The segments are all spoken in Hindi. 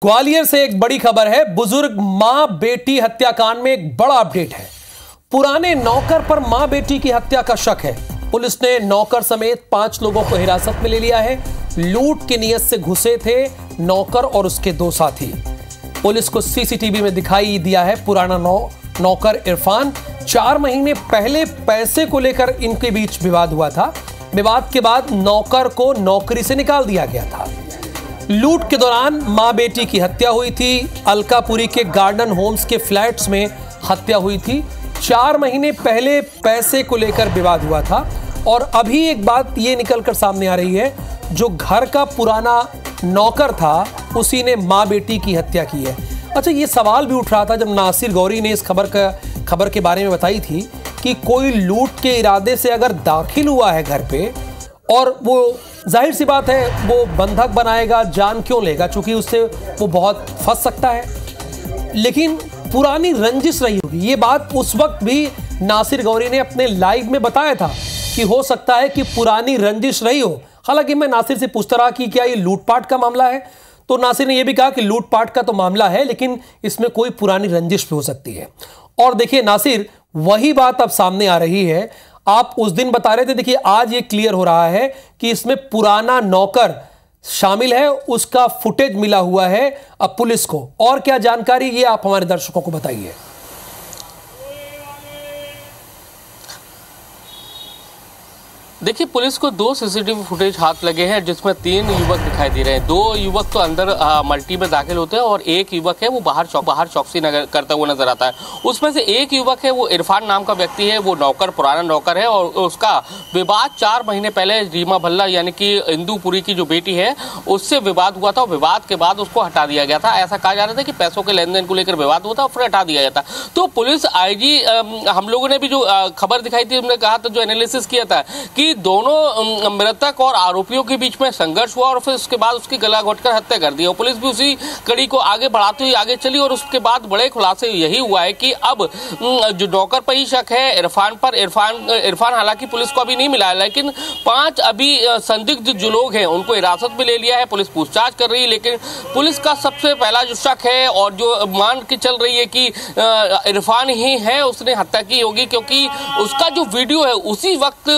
ग्वालियर से एक बड़ी खबर है। बुजुर्ग मां बेटी हत्याकांड में एक बड़ा अपडेट है। पुराने नौकर पर मां बेटी की हत्या का शक है। पुलिस ने नौकर समेत 5 लोगों को हिरासत में ले लिया है। लूट की नीयत से घुसे थे नौकर और उसके 2 साथी। पुलिस को सीसीटीवी में दिखाई दिया है पुराना नौकर इरफान। 4 महीने पहले पैसे को लेकर इनके बीच विवाद हुआ था। विवाद के बाद नौकर को नौकरी से निकाल दिया गया था। लूट के दौरान मां बेटी की हत्या हुई थी। अलकापुरी के गार्डन होम्स के फ्लैट्स में हत्या हुई थी। 4 महीने पहले पैसे को लेकर विवाद हुआ था और अभी एक बात ये निकलकर सामने आ रही है, जो घर का पुराना नौकर था उसी ने मां बेटी की हत्या की है। अच्छा, ये सवाल भी उठ रहा था जब नासिर गौरी ने इस खबर के बारे में बताई थी कि कोई लूट के इरादे से अगर दाखिल हुआ है घर पे और वो जाहिर सी बात है वो बंधक बनाएगा, जान क्यों लेगा, क्योंकि उससे वो बहुत फंस सकता है। लेकिन पुरानी रंजिश रही होगी। ये बात उस वक्त भी नासिर गौरी ने अपने लाइव में बताया था कि हो सकता है कि पुरानी रंजिश रही हो। हालांकि मैं नासिर से पूछता रहा कि क्या ये लूटपाट का मामला है, तो नासिर ने यह भी कहा कि लूटपाट का तो मामला है लेकिन इसमें कोई पुरानी रंजिश भी हो सकती है। और देखिए नासिर, वही बात अब सामने आ रही है। आप उस दिन बता रहे थे, देखिए आज ये क्लियर हो रहा है कि इसमें पुराना नौकर शामिल है, उसका फुटेज मिला हुआ है अब पुलिस को। और क्या जानकारी, ये आप हमारे दर्शकों को बताइए। देखिए, पुलिस को 2 सीसीटीवी फुटेज हाथ लगे हैं जिसमें 3 युवक दिखाई दे रहे हैं। 2 युवक तो अंदर मल्टी में दाखिल होते हैं और एक युवक है वो बाहर चौकसी करता हुआ नजर आता है। उसमें से एक युवक है वो इरफान नाम का व्यक्ति है, वो पुराना नौकर है और उसका विवाद 4 महीने पहले रीमा भल्ला यानी कि इंदुपुरी की जो बेटी है उससे विवाद हुआ था। विवाद के बाद उसको हटा दिया गया था। ऐसा कहा जा रहा था कि पैसों के लेन देन को लेकर विवाद हुआ था और फिर हटा दिया गया था। तो पुलिस आईजी हम लोगों ने भी जो खबर दिखाई थी, हमने कहा था, जो एनालिसिस किया था कि दोनों मृतक और आरोपियों के बीच में संघर्ष हुआ और फिर उसके बाद उसकी गला घोटकर हत्या कर दी। और पुलिस भी उसी कड़ी को आगे बढ़ाते हुए आगे चली और उसके बाद बड़े खुलासे यही हुआ है कि अब जो नौकर पर ही शक है इरफान पर। इरफान हालांकि पुलिस को अभी नहीं मिला है, लेकिन 5 अभी संदिग्ध जो लोग हैं उनको हिरासत में ले लिया है। पुलिस पूछताछ कर रही है, लेकिन पुलिस का सबसे पहला जो शक है और जो मान के चल रही है कि इरफान ही है उसने हत्या की होगी, क्योंकि उसका जो वीडियो है उसी वक्त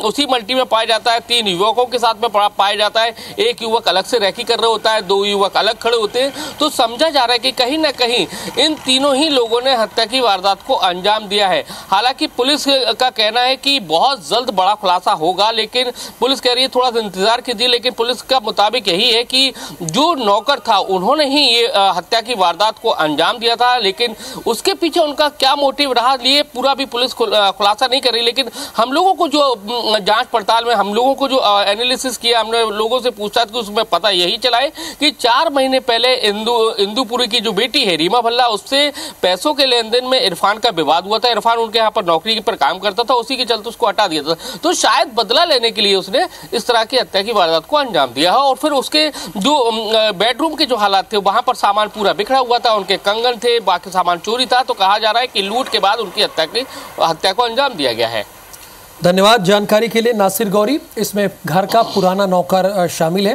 उसी मल्टी में पाया जाता है। 3 युवकों के साथ में पाया जाता है। एक युवक अलग से रैकी कर रहे होता है, 2 युवक अलग खड़े होते हैं। तो समझा जा रहा है कि कहीं ना कहीं इन तीनों ही लोगों ने हत्या की वारदात को अंजाम दिया है। हालांकि पुलिस का कहना है कि बहुत जल्द बड़ा खुलासा होगा, लेकिन पुलिस कह रही है थोड़ा सा इंतजार कीजिए। लेकिन पुलिस का मुताबिक यही है कि जो नौकर था उन्होंने ही ये हत्या की वारदात को अंजाम दिया था, लेकिन उसके पीछे उनका क्या मोटिव रहा ये पूरा भी पुलिस खुलासा नहीं कर रही। लेकिन हम लोगों को जो जांच पड़ताल में हम लोगों को जो एनालिसिस किया, हमने लोगों से पूछा कि उसमें पता यही चला है कि 4 महीने पहले इंदुपुरी की जो बेटी है रीमा भल्ला, उससे पैसों के लेन देन में इरफान का विवाद हुआ था। इरफान उनके यहाँ पर नौकरी पर काम करता था, उसी के चलते उसको हटा दिया था। तो शायद बदला लेने के लिए उसने इस तरह की हत्या की वारदात को अंजाम दिया है। और फिर उसके जो बेडरूम के जो हालात थे वहां पर सामान पूरा बिखरा हुआ था, उनके कंगन थे, बाकी सामान चोरी था। तो कहा जा रहा है कि लूट के बाद उनकी हत्या को अंजाम दिया गया है। धन्यवाद जानकारी के लिए नासिर गौरी। इसमें घर का पुराना नौकर शामिल है।